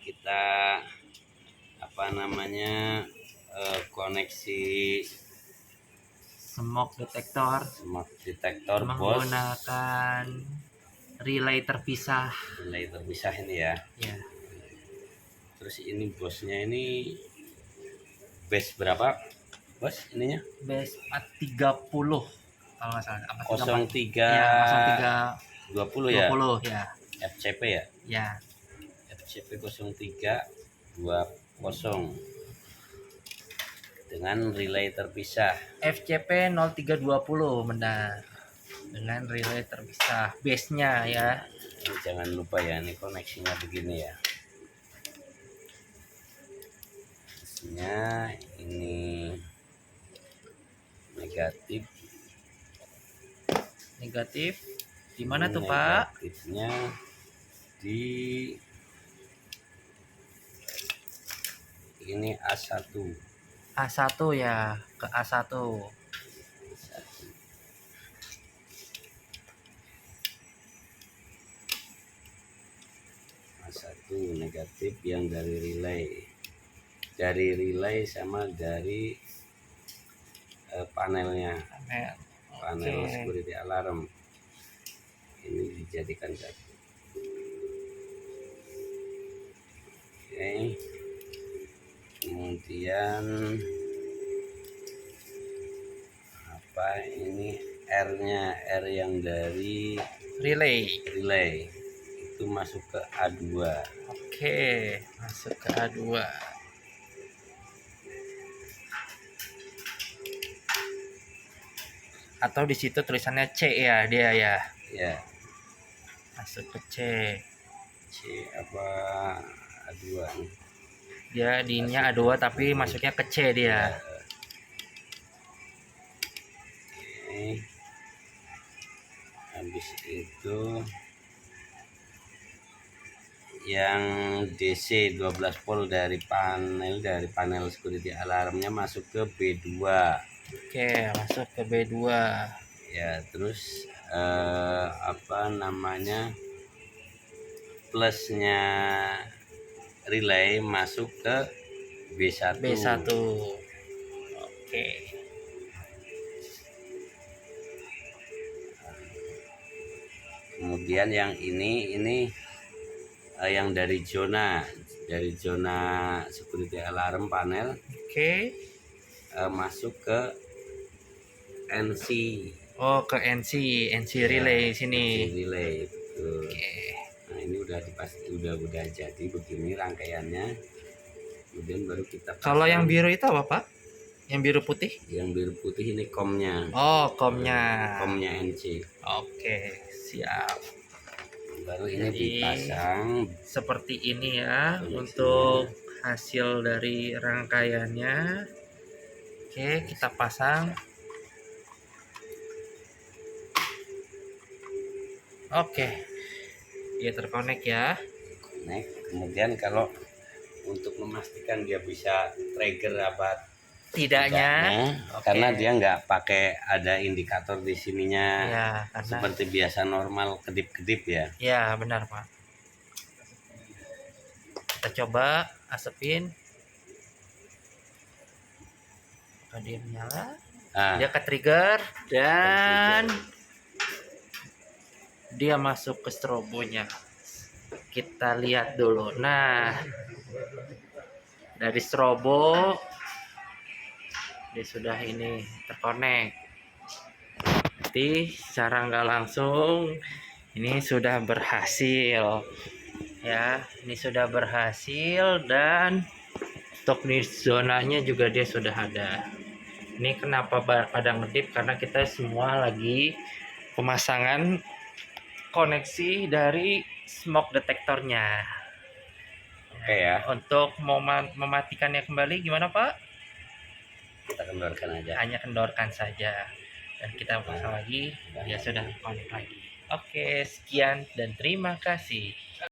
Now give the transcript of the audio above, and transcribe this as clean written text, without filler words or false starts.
kita apa namanya koneksi smoke detektor bos, menggunakan relay terpisah. Ini ya. Ya. Terus ini bosnya ini base berapa bos ininya? Base 430 kalau nggak salah. Apa 03 ya, 20 ya. 20 ya. FCP ya. Ya. FCP 0320 dengan relay terpisah. FCP 0320 benar. Dengan relay terpisah. Base-nya ya. Ini jangan lupa ya, ini koneksinya begini ya. Koneksinya ini negatif. Di mana tuh, Pak? Negatifnya di ini A1 ya, ke A1. A1 negatif yang dari relay sama dari panelnya, panel security alarm ini dijadikan satu. Oke, kemudian apa ini R yang dari relay itu masuk ke A2. Oke, masuk ke A2. Atau di situ tulisannya C ya, dia ya. Ya. Masuk ke C apa A2 nih. Dia dinya A2 tapi masuknya ke C dia. Oke. Habis itu yang DC 12 volt dari panel security alarmnya masuk ke B2. Oke, masuk ke B2 ya. Terus apa namanya plusnya relay masuk ke B1. Oke. Kemudian yang ini yang dari zona security alarm panel. Oke. Masuk ke NC. Oh, ke NC relay sini. NC relay betul. Oke. Nah, ini udah jadi begini rangkaiannya. Kemudian baru kita pasang. Kalau yang biru itu apa, Pak? Yang biru putih? Yang biru putih ini komnya. Oh, komnya NC. Oke, siap. Baru ini dipasang seperti ini ya untuk hasil dari rangkaiannya. Oke, kita pasang. Oke, dia terkonek ya. Kemudian kalau untuk memastikan dia bisa trigger apa tidaknya, karena dia nggak pakai ada indikator di sininya ya, seperti biasa normal kedip-kedip ya. Ya benar, Pak. Kita coba asepin. Dia menyala, dia ke trigger dan dia masuk ke strobonya. Kita lihat dulu. Nah, dari strobo dia sudah ini terkonek. Jadi secara nggak langsung ini sudah berhasil ya. Ini sudah berhasil dan untuk di zonanya juga dia sudah ada. Ini kenapa pada ngedip, karena kita semua lagi pemasangan koneksi dari smoke detektornya. Oke ya. Untuk mematikannya kembali gimana, Pak? Kita kendorkan aja. Hanya kendorkan saja. Dan kita pasang lagi, dia sudah connect lagi. Oke, sekian dan terima kasih.